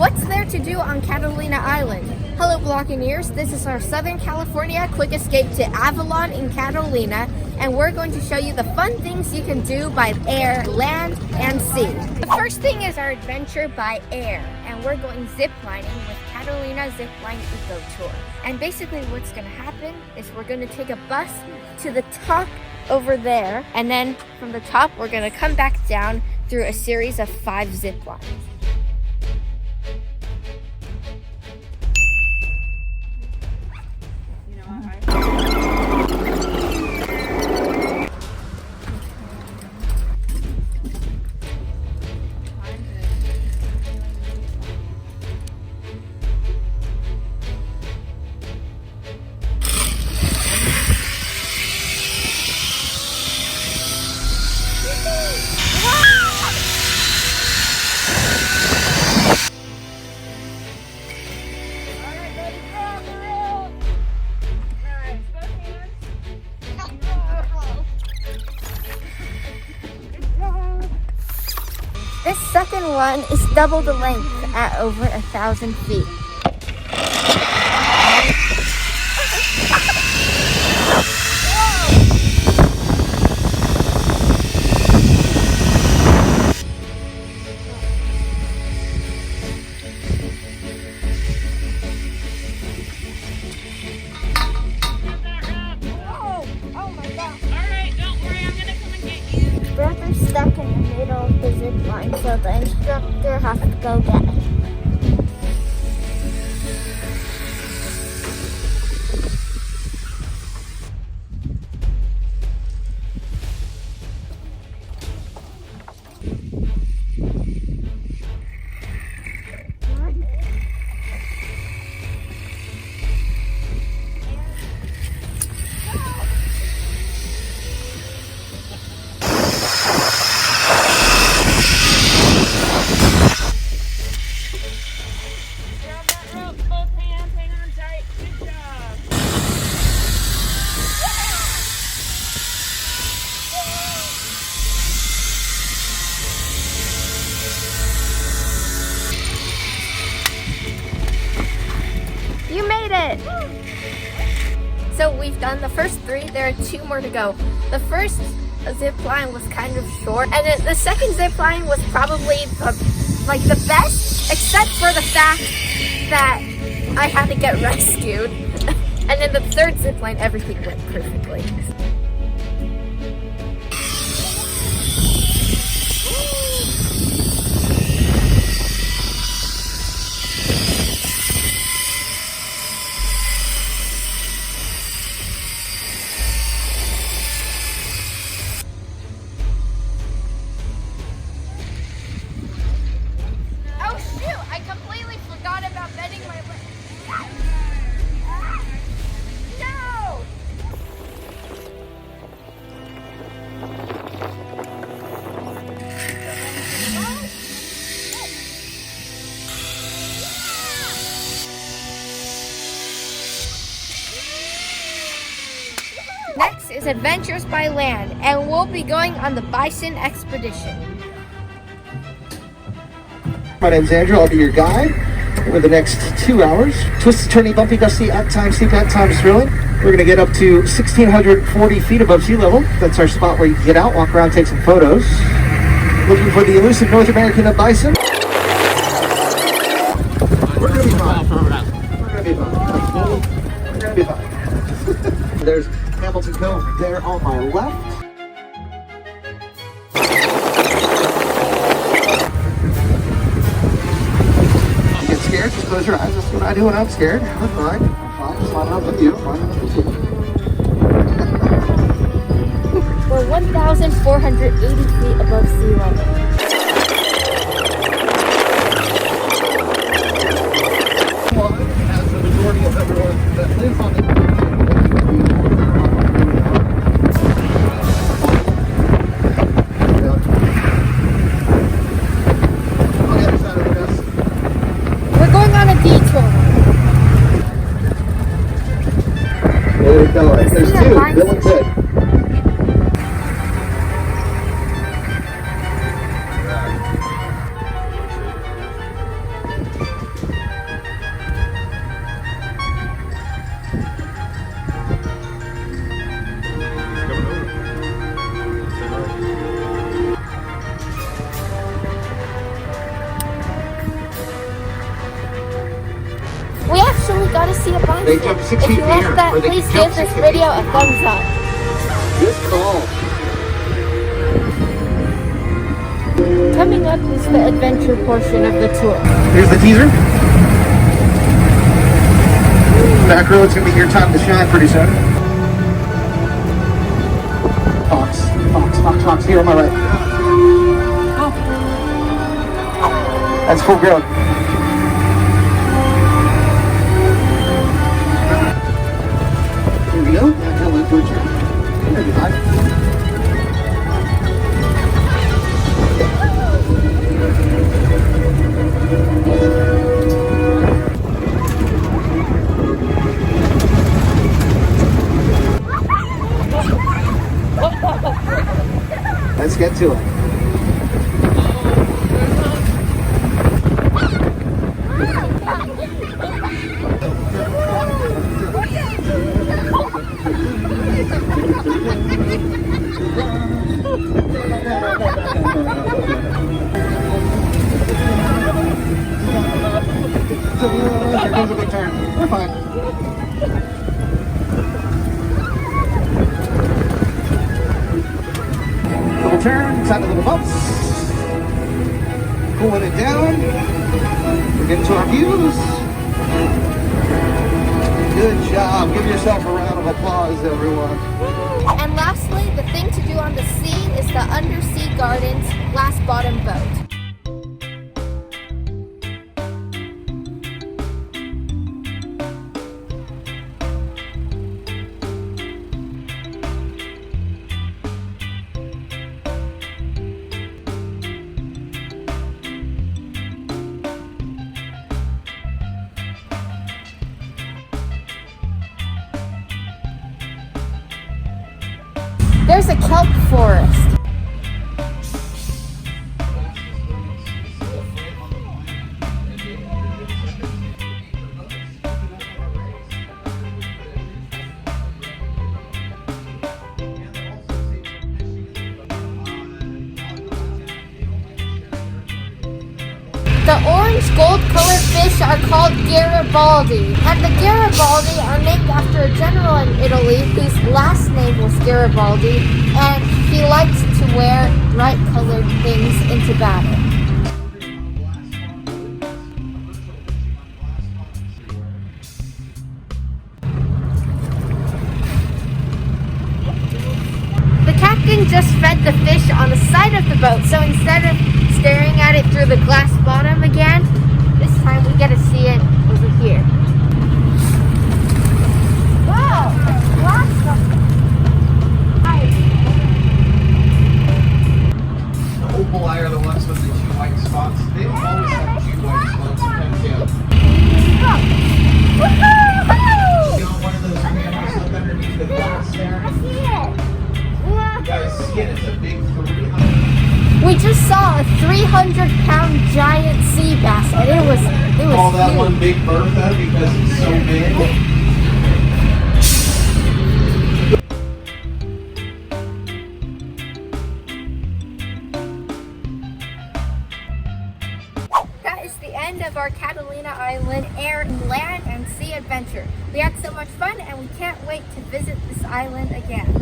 what's there to do on Catalina Island? Hello Blockineers, this is our Southern California quick escape to Avalon in Catalina, and we're going to show you the fun things you can do by air, land, and sea. The first thing is our adventure by air, and we're going ziplining with Catalina Zipline Eco Tour. And basically what's going to happen is we're going to take a bus to the top over there, and then from the top we're going to come back down through a series of 5 zip lines. This second one is double the length at over 1,000 feet. Brother's stuck in the middle of the zip line, so the instructor has to go get him. You made it! So we've done the first 3, there are 2 more to go. The first zip line was kind of short, and then the second zip line was probably the best, except for the fact that I had to get rescued. And then the third zip line, everything went perfectly. Next is Adventures by Land, and we'll be going on the Bison expedition. My name's Andrew, I'll be your guide for the next 2 hours. Twisted, turning, bumpy, gusty, at times steep, at times thrilling. We're going to get up to 1,640 feet above sea level. That's our spot where you can get out, walk around, take some photos. Looking for the elusive North American bison. We're going to be fine. We're going to be fine. We're going to be fine. There's Hamilton Cove there on my left. You get scared, just close your eyes. That's what I do when I'm scared. I'm fine. I'm fine. Just lining up with you. Lining up with you. We're 1,480 feet above sea level. As the majority of everyone that lives on the There we go. There's 2. Bill and Ted. gotta see a bison. They jump 6 If feet you in the like air, that, or they please can jump give 6 this feet. video a thumbs up. Good call. Coming up is the adventure portion of the tour. Here's the teaser. Back row, it's gonna be your time to shine pretty soon. Fox, here on my right. That's full grown. Here we go. Hello, Butcher. There you go. Let's get to it. Here comes a big turn. We're fine. Little turn, side of little bumps. Pulling it down. We're getting to our views. Good job. Give yourself a round of applause, everyone. And lastly, the thing to do on the sea is the Undersea Gardens glass bottom boat. There's a kelp forest. The orange gold colored fish are called Garibaldi, and the Garibaldi are named after a general in Italy whose last name was Garibaldi, and he liked to wear bright colored things into battle. The captain just fed the fish on the side of the boat, so instead of staring at it through the glass bottom again, this time we get to see it over here. Wow, it's glass bottom. The opal eye are the ones with the 2 white spots. They don't always have 2 white spots. Sometimes, yeah. Woohoo! You know, one of those cameras look underneath the glass there. I see it. You guys see it? It's a big 300. We just saw a 300-pound giant sea bass, and it was Call that huge. one Big Bertha because it's so big. That is the end of our Catalina Island air, land, and sea adventure. We had so much fun, and we can't wait to visit this island again.